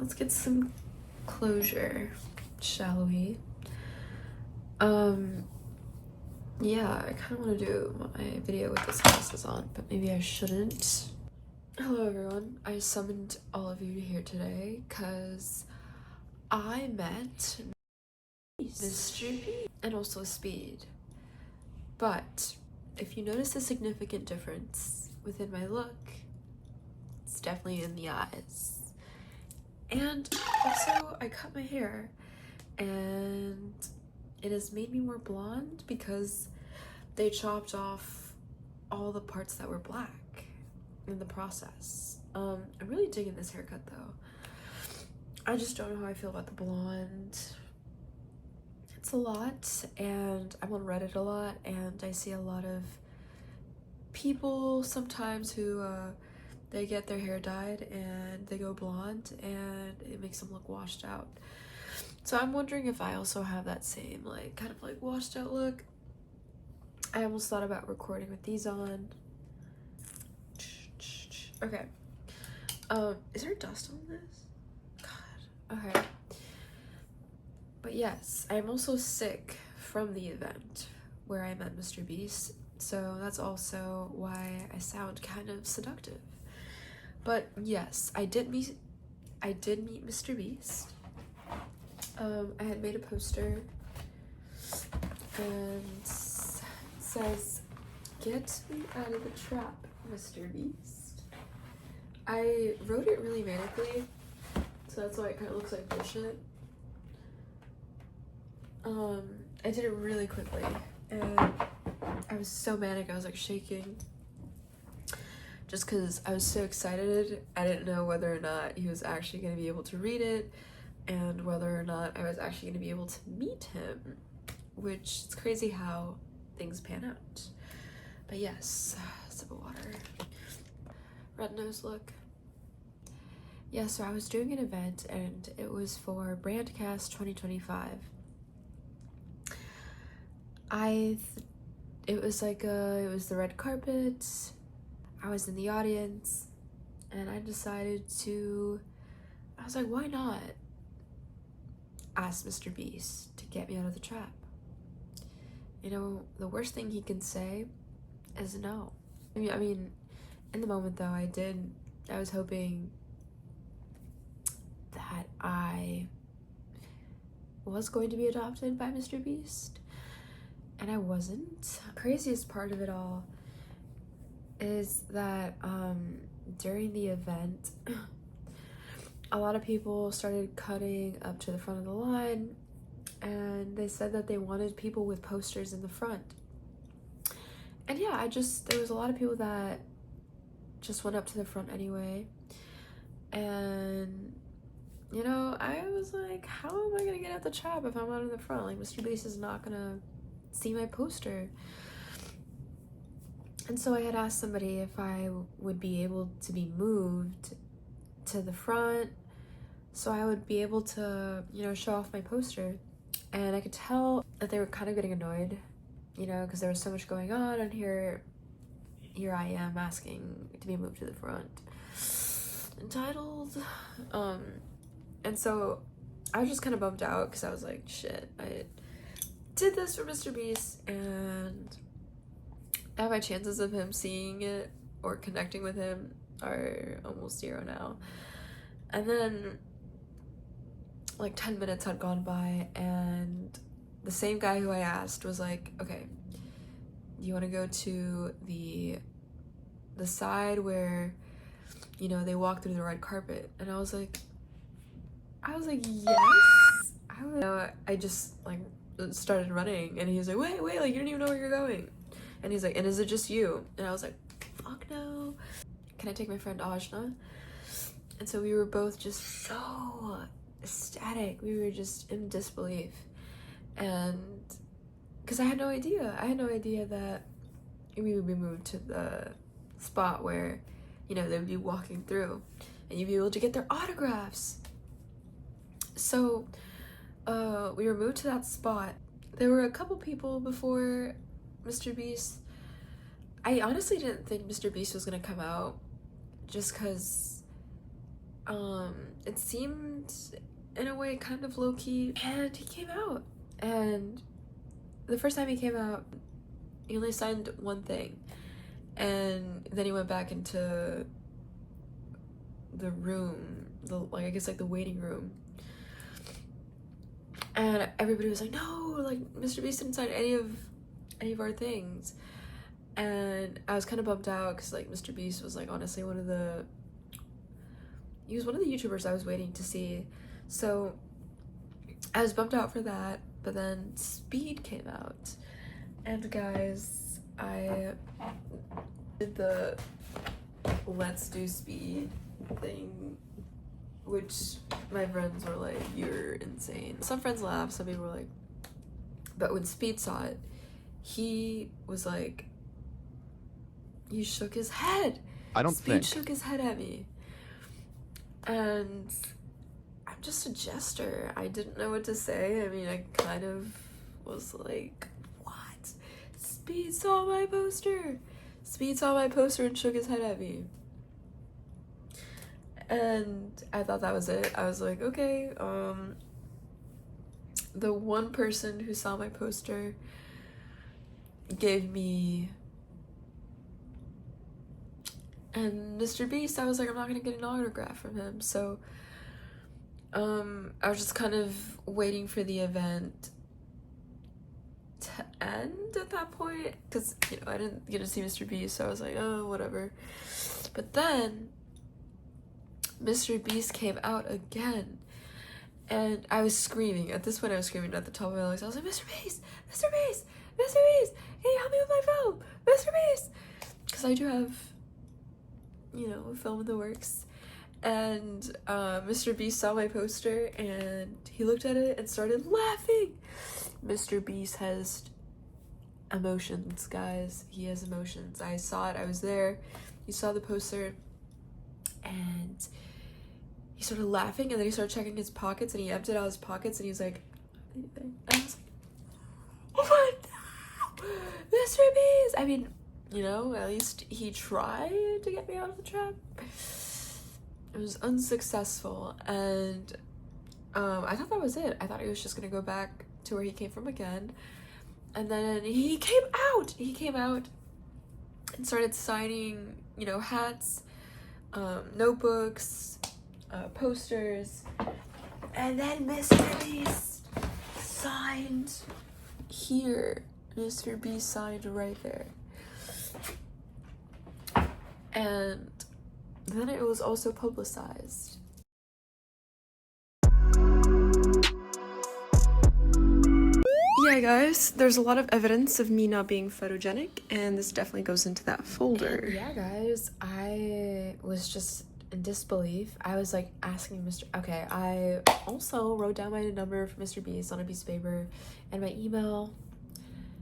let's get some closure, shall we? Yeah, I kind of want to do my video with this glasses on, but maybe I shouldn't. Hello everyone, I summoned all of you here today because I met Mr. Beast and also Speed. But if you notice a significant difference within my look, it's definitely in the eyes. And also, I cut my hair and it has made me more blonde because they chopped off all the parts that were black in the process. I'm really digging this haircut though. I just don't know how I feel about the blonde. It's a lot, and I'm on Reddit a lot, and I see a lot of people sometimes who they get their hair dyed and they go blonde and it makes them look washed out. So I'm wondering if I also have that same kind of washed out look. I almost thought about recording with these on. Okay. Is there dust on this? God. Okay. But yes, I'm also sick from the event where I met Mr. Beast, so that's also why I sound kind of seductive. But yes, I did meet Mr. Beast. I had made a poster and it says, "Get me out of the trap, Mr. Beast." I wrote it really manically, so that's why it kind of looks like bullshit. I did it really quickly and I was so manic, I was like shaking just because I was so excited. I didn't know whether or not he was actually going to be able to read it and whether or not I was actually going to be able to meet him, which it's crazy how things pan out. But yes, sip of water. Red nose look. Yeah, so I was doing an event and it was for Brandcast 2025. It was the red carpet. I was in the audience and I was like, why not ask Mr. Beast to get me out of the trap? You know, the worst thing he can say is no. I mean, in the moment though, I was hoping that I was going to be adopted by Mr. Beast. And I wasn't. Craziest part of it all is that during the event, a lot of people started cutting up to the front of the line and they said that they wanted people with posters in the front. And yeah, there was a lot of people that just went up to the front anyway. And you know, I was like, how am I gonna get out the trap if I'm out in the front? Like, Mr. Beast is not gonna see my poster. And so I had asked somebody if I would be able to be moved to the front so I would be able to, you know, show off my poster. And I could tell that they were kind of getting annoyed, you know, because there was so much going on, and here I am asking to be moved to the front. Entitled. And so I was just kind of bummed out because I was like, shit, I did this for Mr. Beast and now my chances of him seeing it or connecting with him are almost zero now. And then 10 minutes had gone by and the same guy who I asked was like, okay, do you want to go to the side where, you know, they walk through the red carpet? And I was like, yes. I just started running and he was like, wait, like, you don't even know where you're going. And he's like, and is it just you? And I was like, fuck no. Can I take my friend Ajna? And so we were both just so ecstatic. We were just in disbelief. And because I had no idea that we would be moved to the spot where, you know, they would be walking through and you'd be able to get their autographs. So we were moved to that spot. There were a couple people before Mr. Beast. I honestly didn't think Mr. Beast was gonna come out just because it seemed in a way kind of low-key, and he came out. And the first time he came out, he only signed one thing, and then he went back into the room, I guess like the waiting room, and everybody was like, no, like Mr. Beast didn't sign any of our things. And I was kind of bummed out because like Mr. Beast was like honestly he was one of the YouTubers I was waiting to see, so I was bummed out for that. But then Speed came out, and guys, I did the let's do Speed thing, which my friends were like, you're insane. Some friends laughed, some people were like, but when Speed saw it, he was like, he shook his head. Speed shook his head at me, and I'm just a jester. I didn't know what to say. I mean, I kind of was like, what? Speed saw my poster. Speed saw my poster and shook his head at me. And I thought that was it. I was like, okay, the one person who saw my poster gave me, and Mr. Beast, I was like, I'm not gonna get an autograph from him. So I was just kind of waiting for the event to end at that point, because you know I didn't get to see Mr. Beast, so I was like, oh, whatever. But then Mr. Beast came out again, and I was screaming. At this point, I was screaming at the top of my lungs. I was like, Mr. Beast, Mr. Beast, Mr. Beast, can you help me with my film, Mr. Beast? Because I do have, you know, a film in the works. And Mr. Beast saw my poster and he looked at it and started laughing. Mr. Beast has emotions, guys. He has emotions. I saw it. I was there. He saw the poster and he started laughing, and then he started checking his pockets, and he emptied out his pockets, and he was like, and I was like, oh no, Mr. Beast. I mean, you know, at least he tried to get me out of the trap. It was unsuccessful, and I thought that was it. I thought he was just gonna go back to where he came from again, and then he came out. He came out and started signing, you know, hats, notebooks, posters, and then Mr. Beast signed here. Mr. Beast signed right there, and then it was also publicized. Yeah, guys, there's a lot of evidence of me not being photogenic, and this definitely goes into that folder. And yeah, guys, I was just in disbelief. I was like asking okay, I also wrote down my number for Mr. Beast on a piece of paper, and my email,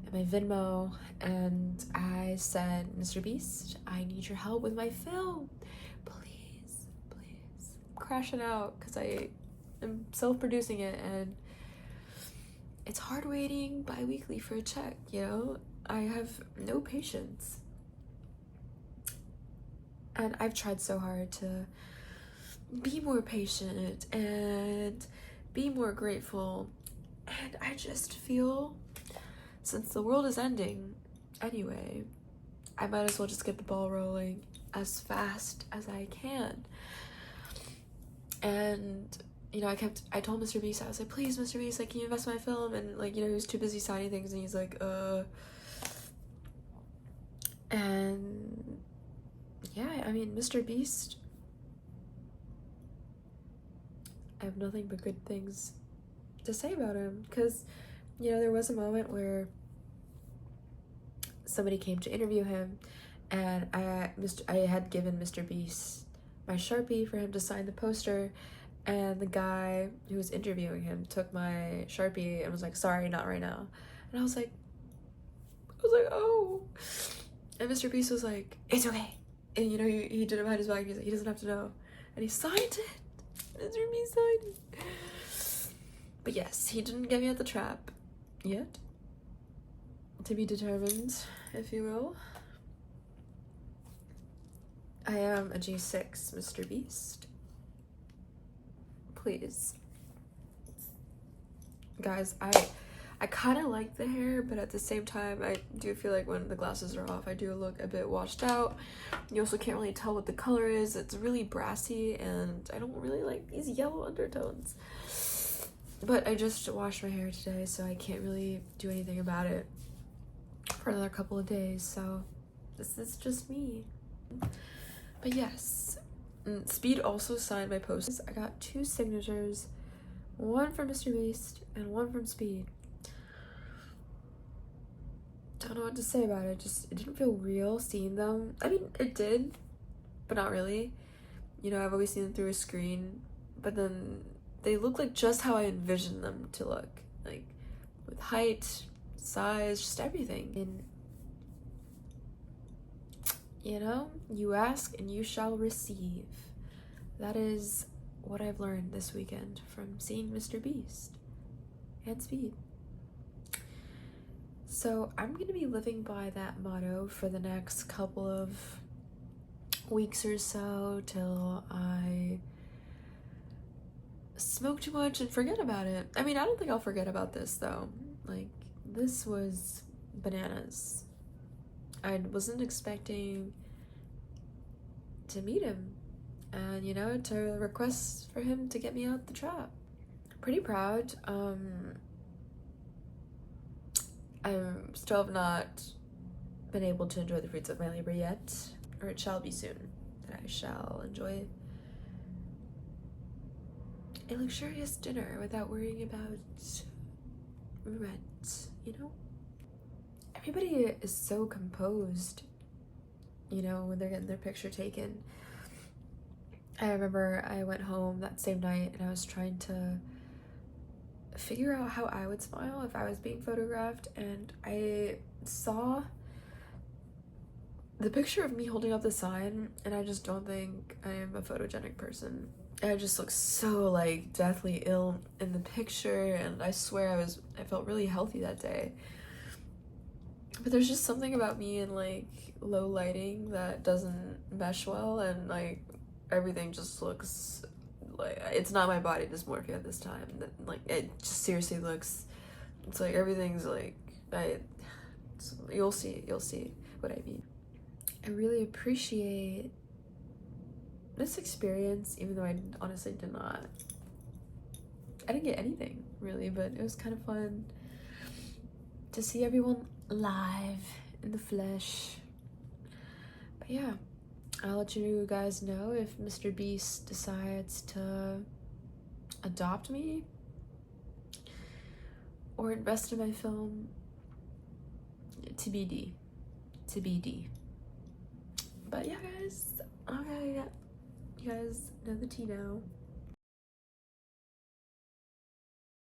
and my Venmo, and I said, Mr. Beast, I need your help with my film. Please, please. I'm crashing out because I am self-producing it, and it's hard waiting bi-weekly for a check, you know? I have no patience. And I've tried so hard to be more patient and be more grateful. And I just feel, since the world is ending anyway, I might as well just get the ball rolling as fast as I can. And you know, I told Mr. Beast, I was like, please, Mr. Beast, like, can you invest in my film? And like, you know, he was too busy signing things, and he's like, and yeah, I mean, Mr. Beast, I have nothing but good things to say about him, because, you know, there was a moment where somebody came to interview him, and I had given Mr. Beast my Sharpie for him to sign the poster, and the guy who was interviewing him took my Sharpie and was like, sorry, not right now. And I was like, oh. And Mr. Beast was like, it's okay. And you know, he did it behind his back, and he's like, he doesn't have to know. And he signed it. Mr. Beast signed it. But yes, he didn't get me at the trap yet. To be determined, if you will. I am a G6, Mr. Beast. please. Guys, I kind of like the hair, but at the same time, I do feel like when the glasses are off, I do look a bit washed out. You also can't really tell what the color is. It's really brassy, and I don't really like these yellow undertones. But I just washed my hair today, so I can't really do anything about it for another couple of days, so this is just me. But yes, Speed also signed my posters. I got 2 signatures, one from mr.beast and one from Speed. Don't know what to say about it. It didn't feel real seeing them. I mean, it did, but not really. You know, I've always seen them through a screen, but then they look like just how I envisioned them to look, like with height, size, just everything. And you know, you ask and you shall receive. That is what I've learned this weekend from seeing mr.beast and Speed. So I'm gonna be living by that motto for the next couple of weeks or so till I smoke too much and forget about it. I mean, I don't think I'll forget about this though. Like, this was bananas. I wasn't expecting to meet him and, you know, to request for him to get me out the trap. Pretty proud. I still have not been able to enjoy the fruits of my labor yet, or it shall be soon that I shall enjoy a luxurious dinner without worrying about rent, you know? Everybody is so composed, you know, when they're getting their picture taken. I remember I went home that same night and I was trying to figure out how I would smile if I was being photographed, and I saw the picture of me holding up the sign, and I just don't think I am a photogenic person. I just look so like deathly ill in the picture, and I swear I felt really healthy that day. But there's just something about me in like low lighting that doesn't mesh well, and like everything just looks like it's not my body dysmorphia at this time. Like it just seriously looks, it's like everything's like you'll see what I mean. I really appreciate this experience, even though I honestly I didn't get anything really, but it was kind of fun to see everyone live in the flesh. But yeah, I'll let you guys know if mr.beast decides to adopt me or invest in my film. TBD. But yeah, guys, okay, you guys know the tea now.